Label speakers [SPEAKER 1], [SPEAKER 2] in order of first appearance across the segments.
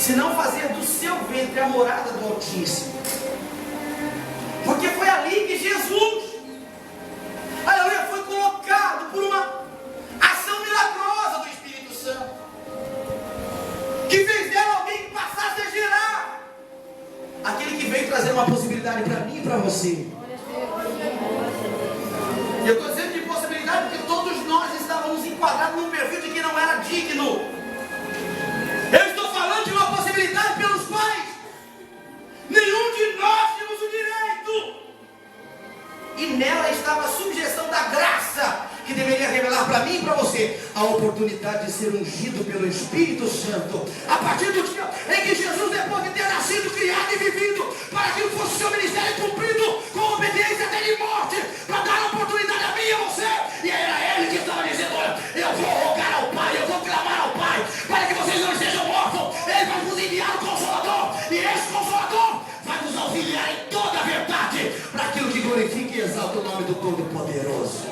[SPEAKER 1] senão fazer do seu ventre a morada do Altíssimo. Porque foi ali que Jesus, aleluia, foi colocado por uma ação milagrosa do Espírito Santo, que fez dela alguém que passasse a gerar, aquele que veio trazer uma possibilidade para mim e para você. Eu estou dizendo de possibilidade porque todos nós estávamos enquadrados num perfil de que não era digno. Eu estou falando de uma possibilidade pelos quais nenhum de nós tínhamos o direito. E nela estava a subjeção da graça, que deveria revelar para mim e para você a oportunidade de ser ungido pelo Espírito Santo. A partir do dia em que Jesus, depois de ter nascido, criado e vivido, para que fosse o seu ministério cumprido com obediência até de morte, para dar a oportunidade a mim e a você. E era Ele que estava dizendo: olha, eu vou rogar ao Pai, eu vou clamar ao Pai, para que vocês não estejam órfãos. Ele vai vos enviar o Consolador, e esse Consolador vai nos auxiliar em toda a verdade, para aquilo que glorifica e exalta o nome do Todo-Poderoso.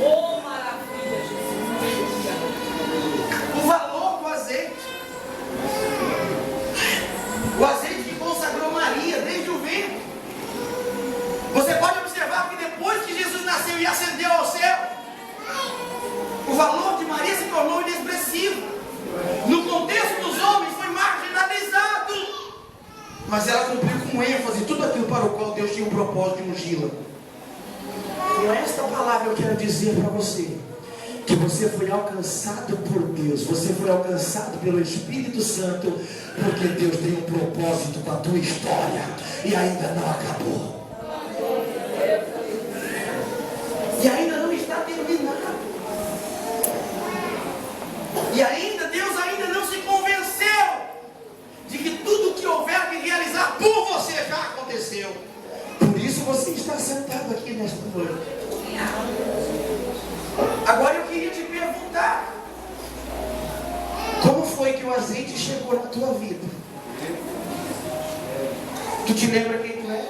[SPEAKER 2] Oh, maravilha, Jesus.
[SPEAKER 1] O valor do azeite. O azeite que consagrou Maria desde o ventre. Você pode observar que depois que Jesus nasceu e ascendeu ao céu, o valor de Maria se tornou inexpressivo. No contexto dos homens foi marginalizado. Mas ela cumpriu com ênfase tudo aquilo para o qual Deus tinha um propósito de ungí-la. Com esta palavra eu quero dizer para você que você foi alcançado por Deus, você foi alcançado pelo Espírito Santo, porque Deus tem um propósito com a tua história e ainda não acabou. E ainda não está terminado. E ainda Deus ainda não se convenceu de que tudo que houver que realizar por você já aconteceu. Por isso você está sentado aqui nesta noite. Agora eu queria te perguntar: como foi que o azeite chegou na tua vida? Tu te lembra quem tu é?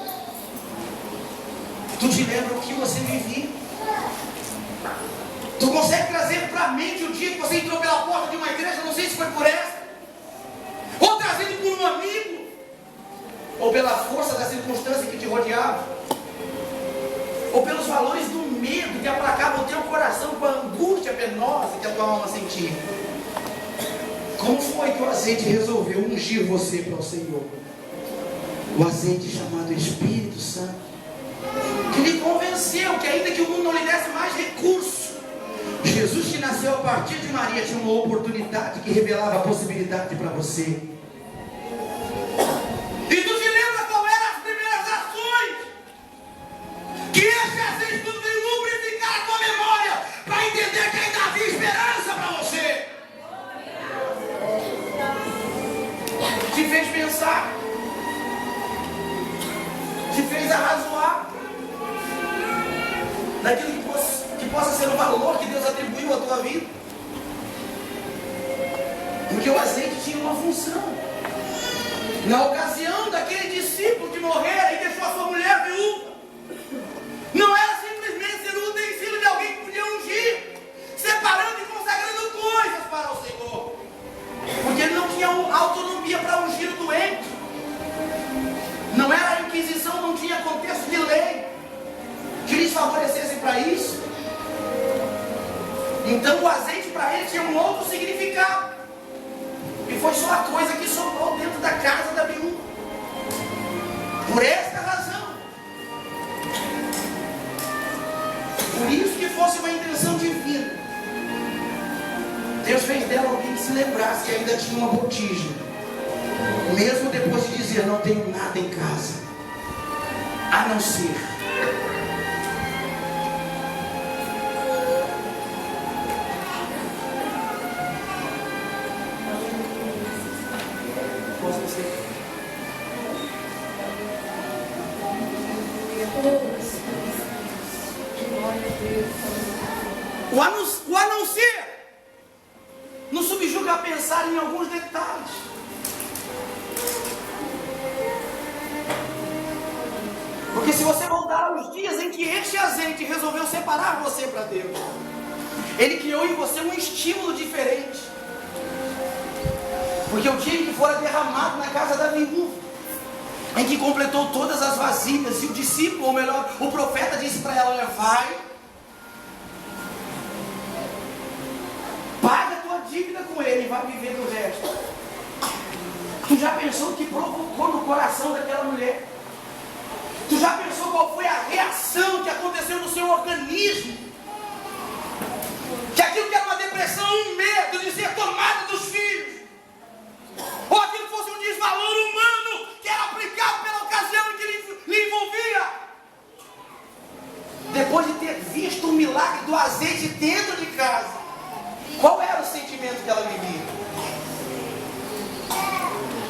[SPEAKER 1] Tu te lembra o que você vivia? Tu consegue trazer para a mente o dia que você entrou pela porta de uma igreja? Não sei se foi por essa, ou trazido por um amigo, ou pela força da circunstância que te rodeava, ou pelos valores do medo que aplacava o teu coração com a angústia penosa que a tua alma sentia. Como foi que o azeite resolveu ungir você para o Senhor? O azeite chamado Espírito Santo, que lhe convenceu que ainda que o mundo não lhe desse mais recurso, Jesus, que nasceu a partir de Maria, tinha uma oportunidade que revelava a possibilidade para você. E tu te lembra qual eram as primeiras ações que esse azeite tudo veio lubrificar a tua memória, para entender que ainda havia esperança para você? Te fez pensar, te fez arrazoar daquilo que possa ser o valor que Deus atribuiu à tua vida. Porque o azeite tinha uma função. Na ocasião daquele discípulo que morrera e deixou a sua mulher viúva, não era simplesmente ser um utensílio de alguém que podia ungir, separando e consagrando coisas para o Senhor, porque ele não tinha autonomia para ungir o doente. Não era a Inquisição, não tinha contexto de lei que lhes favorecesse para isso. Então o azeite para ele tinha um outro significado, e foi só a coisa que sobrou dentro da casa da viúva. Por esta razão, por isso que fosse uma intenção divina, Deus fez dela alguém que se lembrasse que ainda tinha uma botija, mesmo depois de dizer: não tenho nada em casa, a não ser. O a não ser nos subjuga a pensar em alguns detalhes. Porque se você voltar aos dias em que este azeite resolveu separar você para Deus, ele criou em você um estímulo diferente. Porque o dia em que fora derramado na casa da viúva, em que completou todas as vasilhas, e o discípulo, ou melhor, o profeta disse para ela: olha, vai, paga a tua dívida com ele e vai viver do resto. Tu já pensou o que provocou no coração daquela mulher? Tu já pensou qual foi a reação que aconteceu no seu organismo? Que aquilo que era uma depressão, um medo de ser tomada dos filhos, ou aquilo fosse um desvalor humano que era aplicado pela ocasião em que lhe envolvia. Depois de ter visto o milagre do azeite dentro de casa, qual era o sentimento que ela vivia?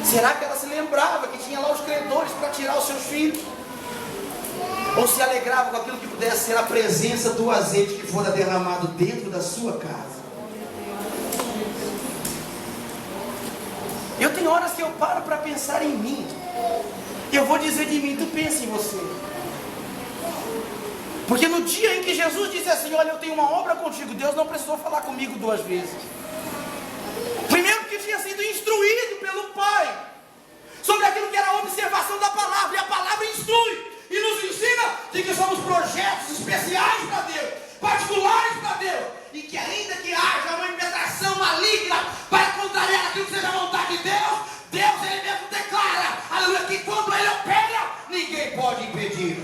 [SPEAKER 1] Será que ela se lembrava que tinha lá os credores para tirar os seus filhos? Ou se alegrava com aquilo que pudesse ser a presença do azeite que fora derramado dentro da sua casa? Eu tenho horas que eu paro para pensar em mim. Eu vou dizer de mim, tu pensa em você. Porque no dia em que Jesus disse assim: olha, eu tenho uma obra contigo, Deus não precisou falar comigo 2 vezes. Primeiro porque tinha sido instruído pelo Pai sobre aquilo que era a observação da palavra. E a palavra instrui e nos ensina de que somos projetos especiais para Deus, particulares para Deus, e que ainda que haja uma impetração maligna para contrariar aquilo que seja a vontade de Deus, Deus ele mesmo declara, aleluia, que quando ele opera, ninguém pode impedir.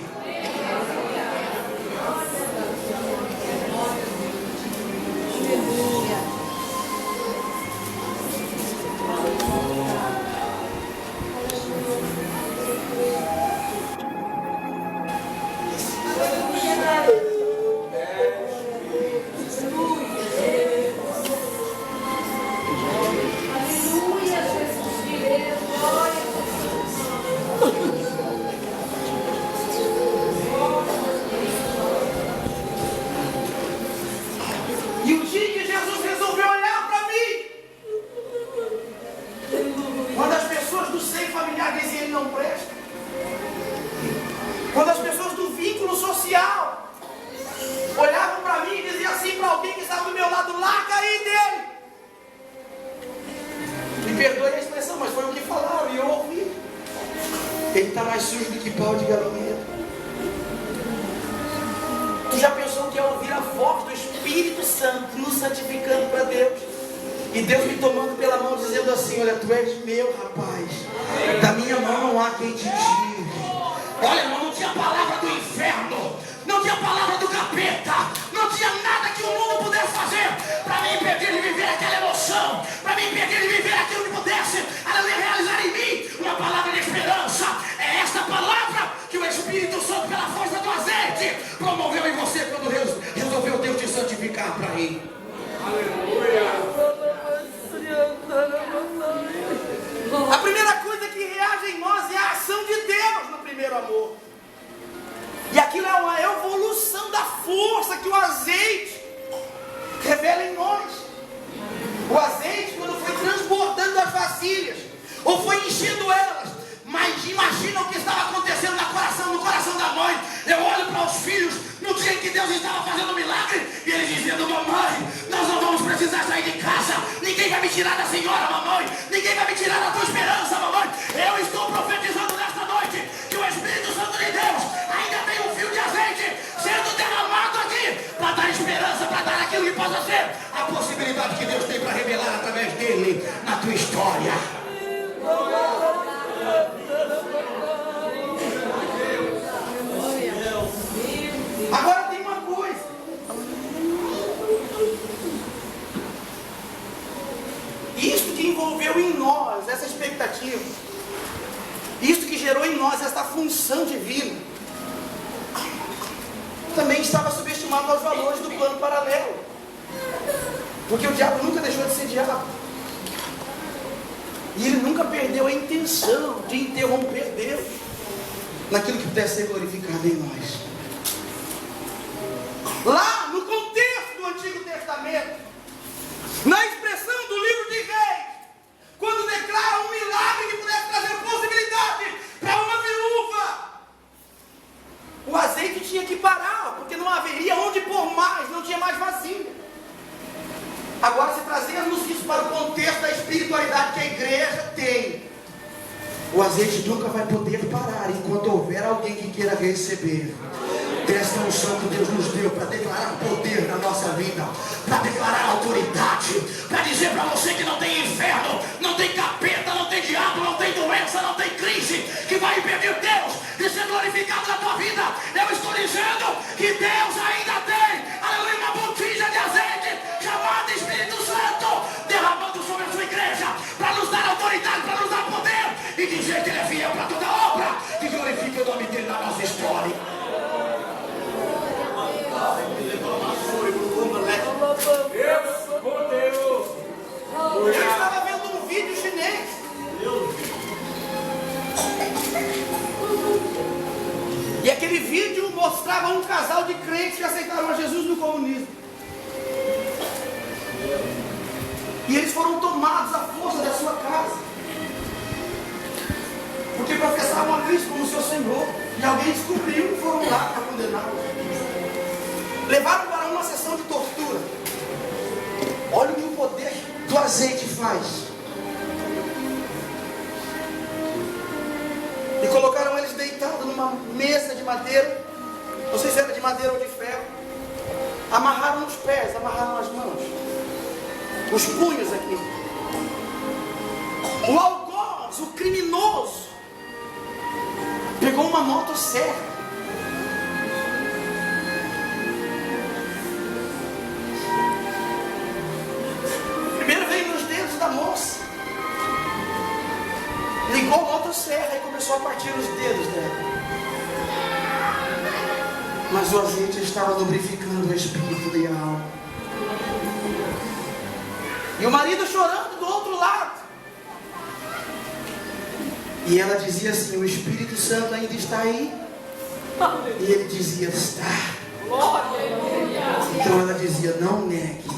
[SPEAKER 1] E o dia que Jesus resolveu olhar para mim, quando as pessoas do seio familiar diziam ele não presta, quando as pessoas do vínculo social olhavam para mim e diziam assim para alguém que estava do meu lado: larga aí dele. Me perdoe a expressão, mas foi o que falaram e eu ouvi. Ele está mais sujo do que pau de galinheiro. Tu já pensou que é ouvir a voz do Espírito Santo nos santificando para Deus? E Deus me tomando pela mão dizendo assim: olha, tu és meu, rapaz, da minha mão não há quem te tire. Olha, irmão, não tinha palavra do inferno, não tinha palavra do capeta, não tinha nada que o mundo pudesse fazer para me impedir de viver aquela emoção, para me impedir de viver aquilo que pudesse realizar em mim uma palavra de esperança. É esta palavra que o Espírito Santo, pela força do azeite, promoveu em você quando resolveu Deus te santificar para ele. Aleluia! A primeira coisa que reage em nós é a ação de Deus no primeiro amor. E aquilo é uma evolução da força que o azeite revela em nós. O azeite, quando foi transbordando as vasilhas, ou foi enchendo elas, mas imagina o que estava acontecendo no coração da mãe. Eu olho para os filhos no dia em que Deus estava fazendo um milagre, e eles dizendo: mamãe, nós não vamos precisar sair de casa, ninguém vai me tirar da senhora, mamãe, ninguém vai me tirar da tua esperança, mamãe. Eu estou profetizando nesta noite que o Espírito Santo de Deus ainda tem um fio de azeite sendo derramado aqui, para dar esperança, para dar aquilo que possa ser a possibilidade que Deus tem para revelar através dele na tua história. Agora tem uma coisa. Isto que envolveu em nós essa expectativa, isto que gerou em nós esta função divina, também estava subestimado aos valores do plano paralelo. Porque o diabo nunca deixou de ser diabo. E ele nunca perdeu a intenção de interromper Deus naquilo que pudesse ser glorificado em nós. Lá no contexto do Antigo Testamento, na expressão do livro de Reis, quando declara um milagre que pudesse trazer possibilidade para uma viúva, o azeite tinha que parar, porque não haveria onde pôr mais, não tinha mais vasilha. Agora, se trazermos isso para o contexto da espiritualidade que a igreja tem, o azeite nunca vai poder parar enquanto houver alguém que queira receber desta unção que Deus nos deu para declarar poder na nossa vida, para declarar autoridade, para dizer para você que não tem inferno, não tem capeta, não tem diabo, não tem doença, não tem crise que vai impedir Deus de ser glorificado na tua vida. Eu estou dizendo que Deus ainda tem, aleluia, uma botija de azeite chamada Espírito Santo derramando sobre a sua igreja para nos dar autoridade, para nos dar poder e dizer que Ele é fiel para toda obra que glorifica o nome dEle na nossa história. Eu estava vendo um vídeo chinês. E aquele vídeo mostrava um casal de crentes que aceitaram a Jesus no comunismo. E eles foram tomados à força da sua casa, porque professavam a Cristo como seu Senhor. E alguém descobriu e foram lá para condená-los. Levaram para uma sessão de tortura. Olha o que o poder do azeite faz. E colocaram eles deitados numa mesa de madeira. Não sei se era de madeira ou de ferro. Amarraram os pés, amarraram as mãos, os punhos aqui. O algoz, o criminoso, pegou uma motosserra. Primeiro veio nos dedos da moça, ligou a motosserra e começou a partir os dedos dela. Mas o azeite estava lubrificando o espírito e a alma. E o marido chorando do outro lado. E ela dizia assim: o Espírito Santo ainda está aí? E ele dizia: está. Então ela dizia: não negue,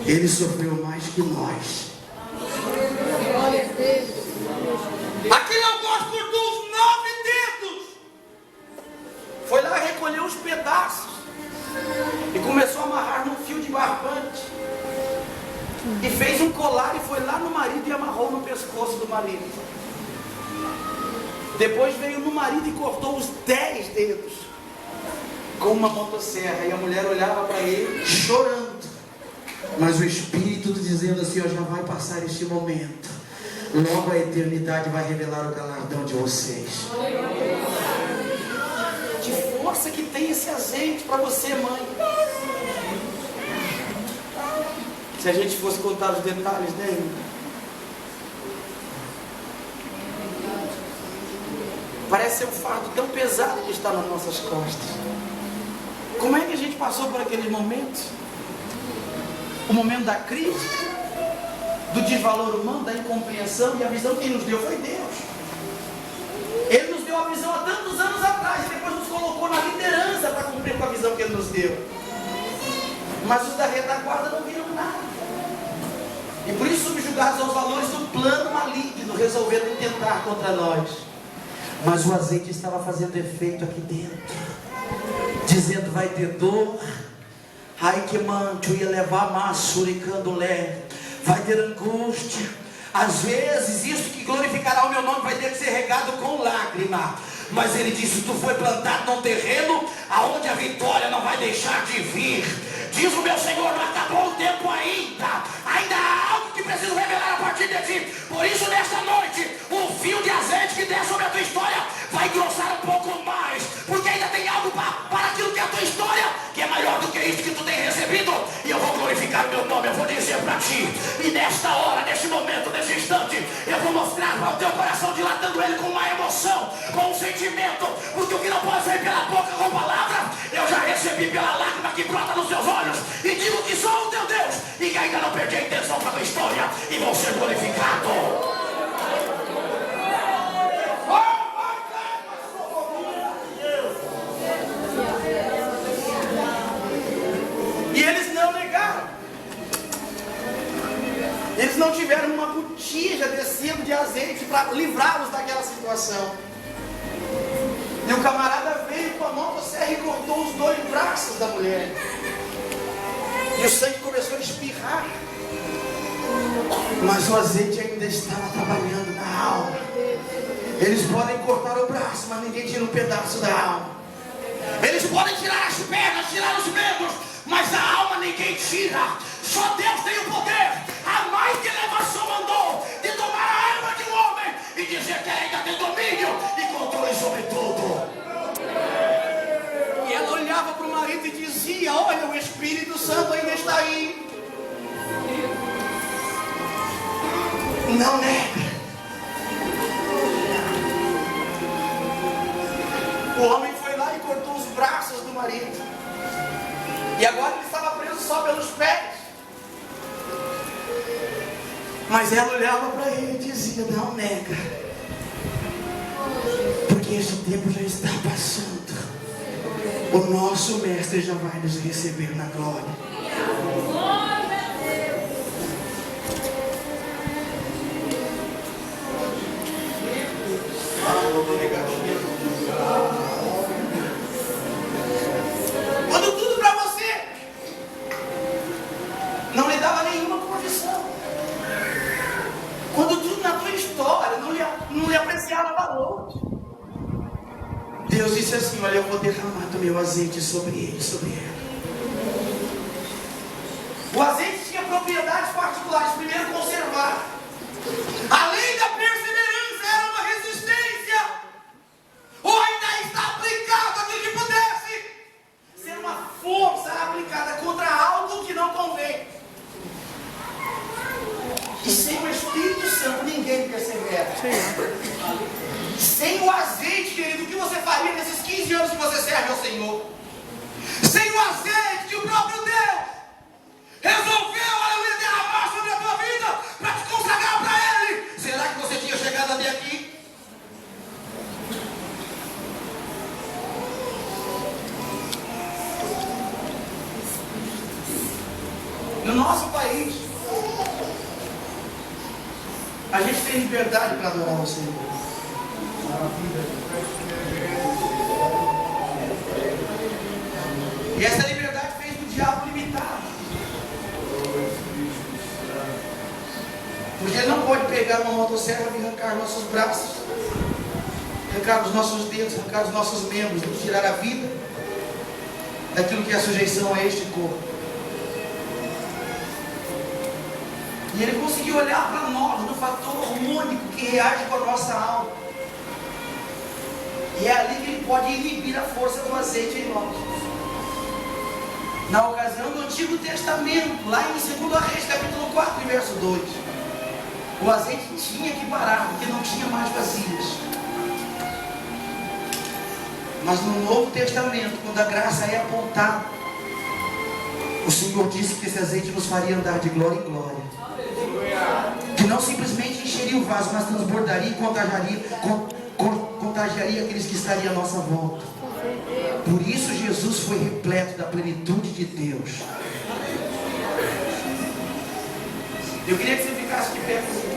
[SPEAKER 1] ele sofreu mais que nós. Aquele algoz cortou os 9 dedos. Foi lá recolher os pedaços e começou a amarrar num fio de barbante. E fez um colar e foi lá no marido e amarrou no pescoço do marido. Depois veio no marido e cortou os 10 dedos com uma motosserra. E a mulher olhava para ele chorando. Mas o Espírito dizendo assim: ó, já vai passar este momento. Logo a eternidade vai revelar o galardão de vocês. Que força que tem esse azeite para você, mãe. Se a gente fosse contar os detalhes dele, parece ser um fardo tão pesado que está nas nossas costas. Como é que a gente passou por aqueles momentos? O momento da crise, do desvalor humano, da incompreensão, e a visão que Ele nos deu foi Deus. Ele nos deu a visão há tantos anos atrás, e depois nos colocou na liderança para cumprir com a visão que Ele nos deu. Mas os da retaguarda não viram nada. E por isso, subjugados aos valores do plano maligno, resolveram tentar contra nós. Mas o azeite estava fazendo efeito aqui dentro, dizendo: vai ter dor, ai que manto ia levar massuricando lé, vai ter angústia. Às vezes isso que glorificará o meu nome vai ter que ser regado com lágrima. Mas ele disse: tu foi plantado num terreno aonde a vitória não vai deixar de vir. Diz o meu Senhor: não acabou o tempo ainda. Ainda há algo que preciso revelar a partir de ti. Por isso, nesta noite, o fio de azeite que der sobre a tua história vai engrossar um pouco mais. Porque ainda tem algo para aquilo que é a tua história, que é maior do que isso que tu tem recebido. E eu vou glorificar o meu nome, eu vou dizer para ti. E nesta hora, neste momento, nesse instante, eu vou mostrar para o teu coração, dilatando ele com uma emoção, com um sentimento. Porque o que não pode sair pela boca com palavra, eu já recebi pela lágrima que brota nos teus olhos. E digo que sou o teu Deus, e que ainda não perdi a intenção para a tua história, e vou ser glorificado. E eles não negaram. Eles não tiveram uma botija descendo de azeite para livrá-los daquela situação. E o camarada veio com a motosserra e cortou os 2 braços da mulher. E o sangue começou a espirrar. Mas o azeite ainda estava trabalhando na alma. Eles podem cortar o braço, mas ninguém tira um pedaço da alma. Eles podem tirar as pernas, tirar os membros, mas a alma ninguém tira. Só Deus tem o poder. A mãe que levantou mandou de tomar a alma de um homem e dizer que ela ainda tem domínio e controle sobre tudo. E ela olhava para o marido e dizia: olha, o Espírito Santo ainda está aí. Não nega. O homem foi lá e cortou os braços do marido. E agora ele estava preso só pelos pés. Mas ela olhava para ele e dizia: não nega, porque esse tempo já está passando. O nosso mestre já vai nos receber na glória. Quando tudo para você não lhe dava nenhuma condição, quando tudo na tua história não lhe apreciava valor, Deus disse assim: olha, eu vou derramar do meu azeite sobre ele, sobre ela. O azeite tinha propriedades particulares. Primeiro, conservar. Além da perseverança, era uma resistência. Ou ainda está aplicado aquilo que pudesse ser uma força aplicada contra algo que não convém. E sem o Espírito Santo ninguém persevera. Sem o azeite, querido, o que você faria nesses 15 anos que você serve ao Senhor? Sem o azeite que o próprio Deus resolveu, aleluia, derramar sobre a tua vida para te consagrar para Ele, será que você tinha chegado até aqui? No nosso país, a gente tem liberdade para adorar o Senhor. E essa liberdade fez do diabo limitado. Porque ele não pode pegar uma motosserra e arrancar nossos braços, arrancar os nossos dedos, arrancar os nossos membros, nos tirar a vida daquilo que é a sujeição a este corpo. E ele conseguiu olhar para nós no fator único que reage com a nossa alma. E é ali que ele pode inibir a força do azeite em nós. Na ocasião do Antigo Testamento, lá em 2 Reis, capítulo 4, verso 2, o azeite tinha que parar, porque não tinha mais vasilhas. Mas no Novo Testamento, quando a graça é apontada, o Senhor disse que esse azeite nos faria andar de glória em glória. Que não simplesmente encheria o vaso, mas transbordaria e contagiaria aqueles que estariam à nossa volta. Por isso Jesus foi repleto da plenitude de Deus. Eu queria que você ficasse de pé comigo.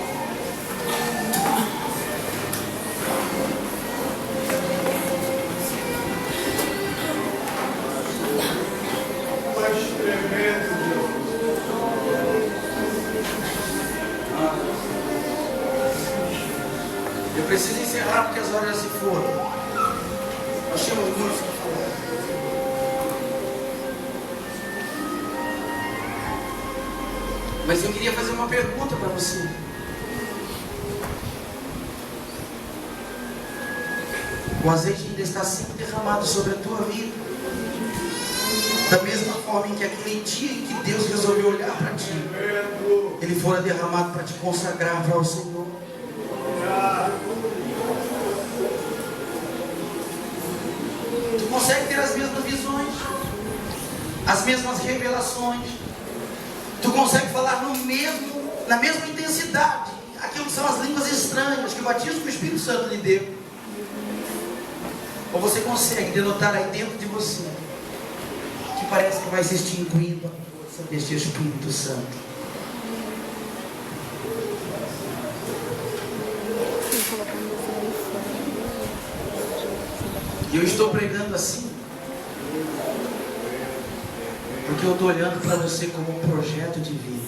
[SPEAKER 1] Eu preciso encerrar porque as horas se foram. Nós temos muito para falar. Mas eu queria fazer uma pergunta para você. O azeite ainda está sempre derramado sobre a tua vida. Da mesma forma em que aquele dia em que Deus resolveu olhar para ti, ele fora derramado para te consagrar para o Senhor. Tu consegue ter as mesmas visões, as mesmas revelações. Tu consegue falar na mesma intensidade aquilo que são as línguas estranhas que o batismo do Espírito Santo lhe deu. Ou você consegue denotar aí dentro de você que parece que vai se extinguindo a força deste Espírito Santo. E eu estou pregando assim porque Porque eu estou olhando para você como um projeto de vida.